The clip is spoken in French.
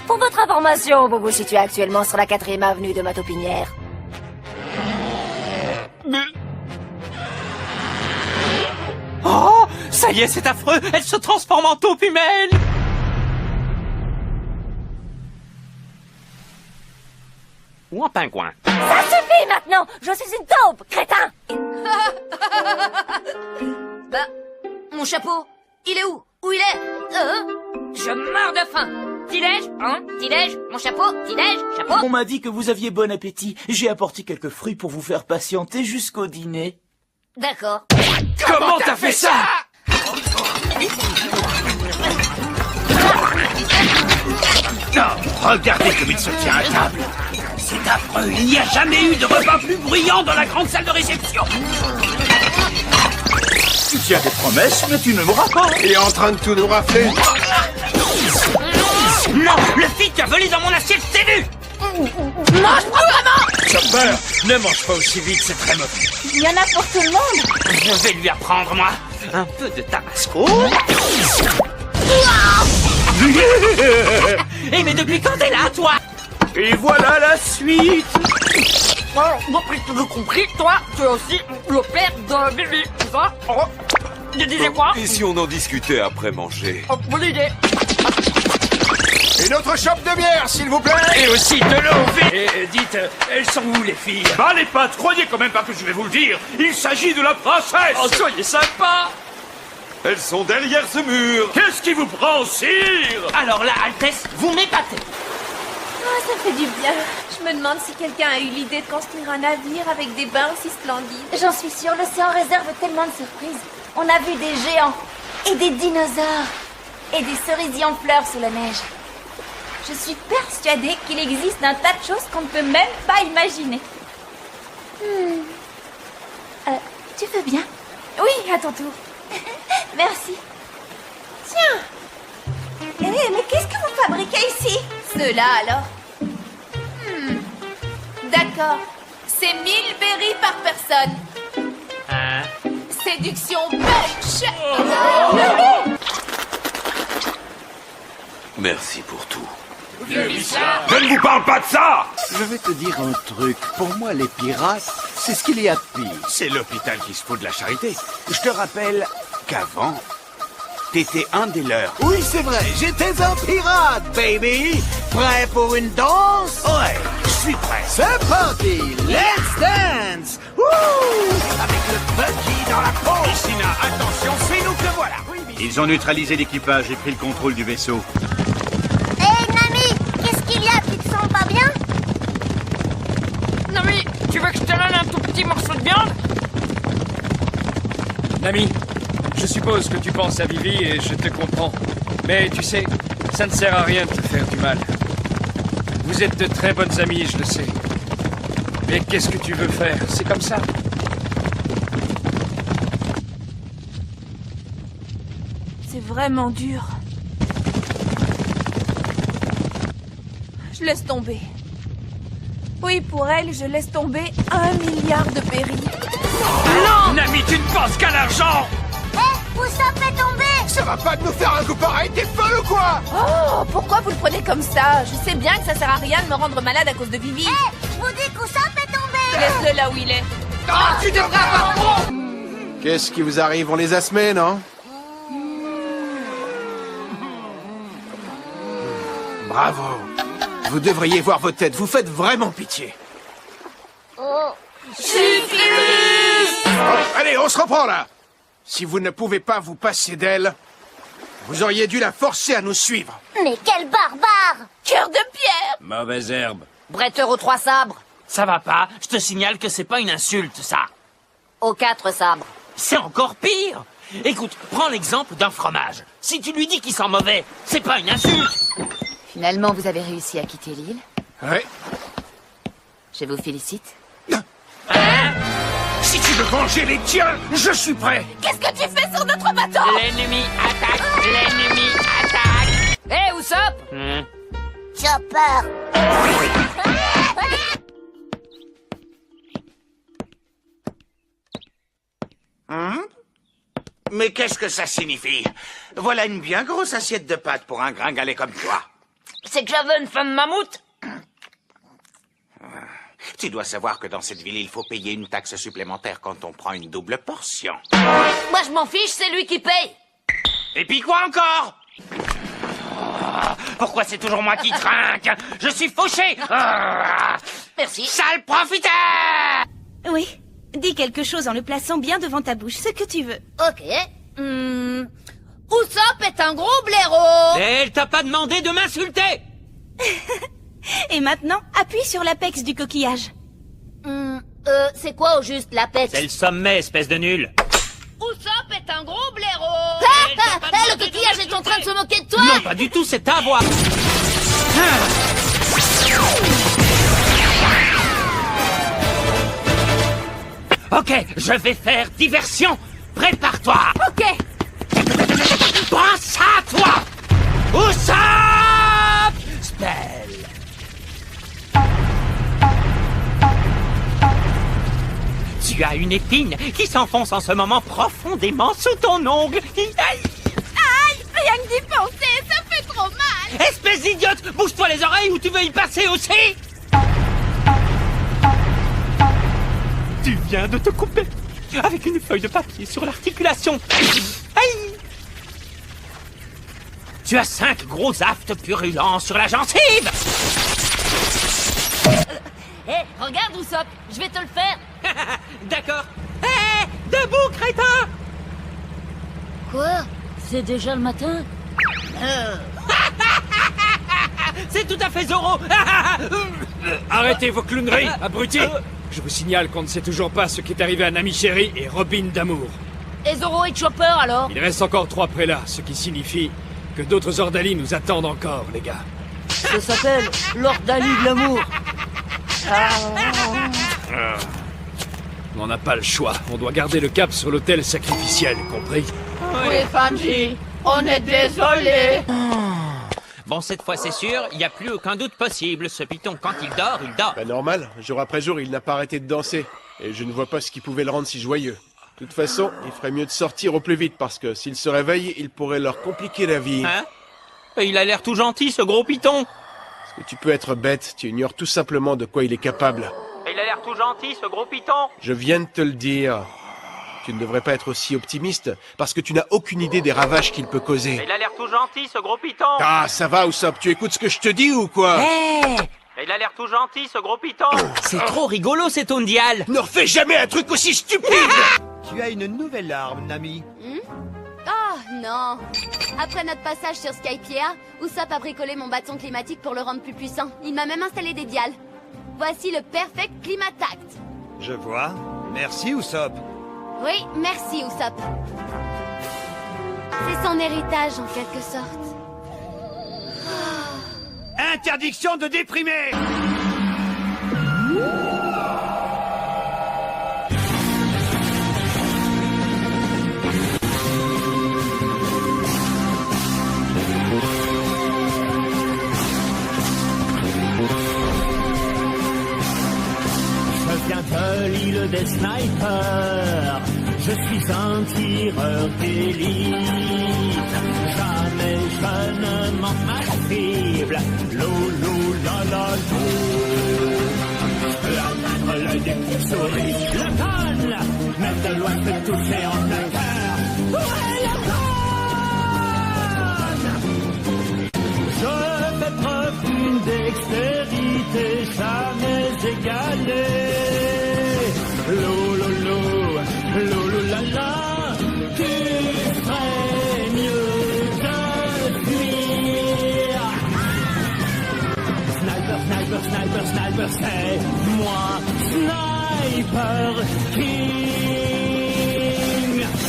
Pour votre information, vous vous situez actuellement sur la 4e avenue de ma taupinière. Oh, ça y est, c'est affreux. Elle se transforme en taupe humaine. Ou en pingouin. Ça suffit maintenant. Je suis une taupe, crétin. Bah, mon chapeau, il est où? Où il est? Je meurs de faim. Petit-déj, hein? Petit-déj, mon chapeau, petit-déj, chapeau. On m'a dit que vous aviez bon appétit. J'ai apporté quelques fruits pour vous faire patienter jusqu'au dîner. D'accord. Comment t'as fait ça? Non, regardez comme il se tient à table. C'est affreux, il n'y a jamais eu de repas plus bruyant dans la grande salle de réception. Tu tiens tes promesses, mais tu ne m'auras pas. Il est en train de tout nous rafler. Non, le fils qui a volé dans mon assiette, c'est vu. Chopper, ne mange pas aussi vite, c'est très mauvais. Il y en a pour tout le monde. Je vais lui apprendre, moi. Un peu de tabasco. Eh, mais depuis quand t'es là, toi? Et voilà la suite. D'après ce que j'ai compris, toi, tu es aussi le père de Bibi, c'est ça? Oh. Je disais quoi? Et si on en discutait après manger? Oh, bonne idée. Une autre chope de bière, s'il vous plaît. Et aussi de l'eau, vite. Et dites, elles sont où, les filles? Bah les pattes, croyez quand même pas que je vais vous le dire. Il s'agit de la princesse. Oh, soyez sympa. Elles sont derrière ce mur. Qu'est-ce qui vous prend, sire? Alors là, Altesse, vous m'épatez. Ah, ça fait du bien. Je me demande si quelqu'un a eu l'idée de construire un navire avec des bains aussi splendides. J'en suis sûre, l'océan réserve tellement de surprises. On a vu des géants, et des dinosaures, et des cerisiers en fleurs sous la neige. Je suis persuadée qu'il existe un tas de choses qu'on ne peut même pas imaginer. Tu veux bien? Oui, à ton tour. Merci. Tiens. Mais qu'est-ce que vous fabriquez ici? Ceux-là, alors. D'accord. C'est 1000 berries par personne. Hein? Séduction punch. Merci pour tout. Je ne vous parle pas de ça. Je vais te dire un truc. Pour moi, les pirates, c'est ce qu'il y a de pire. C'est l'hôpital qui se fout de la charité. Je te rappelle qu'avant, t'étais un des leurs. Oui, c'est vrai, j'étais un pirate, baby. Prêt pour une danse? Ouais, je suis prêt. C'est parti, let's dance. Wouh! Avec le buggy dans la peau. Sina, attention, suis-nous que voilà. Ils ont neutralisé l'équipage et pris le contrôle du vaisseau. Hé, Nami, qu'est-ce qu'il y a? Tu te sens pas bien? Nami, tu veux que je te donne un tout petit morceau de viande? Nami, je suppose que tu penses à Vivi et je te comprends. Mais tu sais, ça ne sert à rien de te faire du mal. Vous êtes de très bonnes amies, je le sais. Mais qu'est-ce que tu veux faire? C'est comme ça. C'est vraiment dur. Je laisse tomber. Oui, pour elle, je laisse tomber 1 milliard de berries. Non, Nami, tu ne penses qu'à l'argent. Où ça fait tomber? Ça va pas de nous faire un coup pareil, t'es folle ou quoi? Oh, pourquoi vous le prenez comme ça? Je sais bien que ça sert à rien de me rendre malade à cause de Vivi. Je vous dis où ça fait tomber? Laisse-le là où il est. Ah, tu devrais avoir trop. Qu'est-ce qui vous arrive? On les a semés, non? Bravo. Vous devriez voir vos têtes, vous faites vraiment pitié. Oh. Allez, on se reprend là. Si vous ne pouvez pas vous passer d'elle, vous auriez dû la forcer à nous suivre. Mais quel barbare! Cœur de pierre! Mauvaise herbe. Bretteur aux 3 sabres. Ça va pas. Je te signale que c'est pas une insulte, ça. Aux 4 sabres. C'est encore pire. Écoute, prends l'exemple d'un fromage. Si tu lui dis qu'il sent mauvais, c'est pas une insulte. Finalement, vous avez réussi à quitter l'île. Ouais. Je vous félicite. Si tu veux venger les tiens, je suis prêt. Qu'est-ce que tu fais sur notre bateau? L'ennemi attaque. L'ennemi attaque. Hé, Usopp! Chopper! Mais qu'est-ce que ça signifie? Voilà une bien grosse assiette de pâtes pour un gringalet comme toi. c'est que j'avais une femme mammouth. Tu dois savoir que dans cette ville, il faut payer une taxe supplémentaire quand on prend une double portion. Moi, je m'en fiche, c'est lui qui paye. Et puis quoi encore? Pourquoi c'est toujours moi qui trinque? Je suis fauché. Merci. Sale profiteur! Oui, dis quelque chose en le plaçant bien devant ta bouche, ce que tu veux. Ok. Usopp est un gros blaireau. Elle t'a pas demandé de m'insulter! Et maintenant, appuie sur l'apex du coquillage. C'est quoi au juste l'apex? C'est le sommet, espèce de nul. Usopp est un gros blaireau. Le coquillage est en train de se moquer de toi. Non, pas du tout, c'est ta voix. Ok, je vais faire diversion. Prépare-toi. Ok. Pense à toi. Usopp! Spell. Tu as une épine qui s'enfonce en ce moment profondément sous ton ongle. Aïe! Rien que d'y penser, ça fait trop mal. Espèce d'idiote, bouge-toi les oreilles ou tu veux y passer aussi? Tu viens de te couper avec une feuille de papier sur l'articulation. Aïe! Tu as 5 gros aftes purulents sur la gencive. Regarde Usopp, je vais te le faire. D'accord. Hé, debout, crétin! Quoi? C'est déjà le matin? C'est tout à fait Zoro. Arrêtez vos clowneries, abrutis. Je vous signale qu'on ne sait toujours pas ce qui est arrivé à Nami Chérie et Robin d'amour. Et Zoro et Chopper alors? Il reste encore 3 prélats, ce qui signifie que d'autres Ordalis nous attendent encore, les gars. Ça s'appelle l'Ordali de l'amour. On n'a pas le choix. On doit garder le cap sur l'autel sacrificiel, compris? Oui, Sanji, on est désolé. Bon, cette fois c'est sûr, il n'y a plus aucun doute possible. Ce python, quand il dort, il dort. Bah normal, jour après jour, il n'a pas arrêté de danser. Et je ne vois pas ce qui pouvait le rendre si joyeux. De toute façon, il ferait mieux de sortir au plus vite, parce que s'il se réveille, il pourrait leur compliquer la vie. Hein? Il a l'air tout gentil, ce gros python. Parce que tu peux être bête, tu ignores tout simplement de quoi il est capable. Il a l'air tout gentil, ce gros python. Je viens de te le dire. Tu ne devrais pas être aussi optimiste, parce que tu n'as aucune idée des ravages qu'il peut causer. Il a l'air tout gentil, ce gros python. Ah, ça va, Usopp, tu écoutes ce que je te dis ou quoi? Il a l'air tout gentil, ce gros python. C'est trop rigolo, cet ondial. Ne refais jamais un truc aussi stupide! Tu as une nouvelle arme, Nami. Oh non! Après notre passage sur Skypiea, Usopp a bricolé mon bâton climatique pour le rendre plus puissant. Il m'a même installé des dials. Voici le Perfect Climatact. Je vois. Merci, Usopp. Oui, merci Usopp. C'est son héritage en quelque sorte. Interdiction de déprimer! Je viens de l'île des snipers, je suis un tireur d'élite. Jamais je ne manque ma cible, loulou la la lou. Je peux atteindre l'œil des petites souris, le gun, même de loin je peux toucher en plein cœur. Où est le gun? Je fais preuve d'une dextérité jamais égalée. Loulala, tu ferais mieux de fuir. Sniper, sniper, sniper, sniper, c'est moi, Sniper King.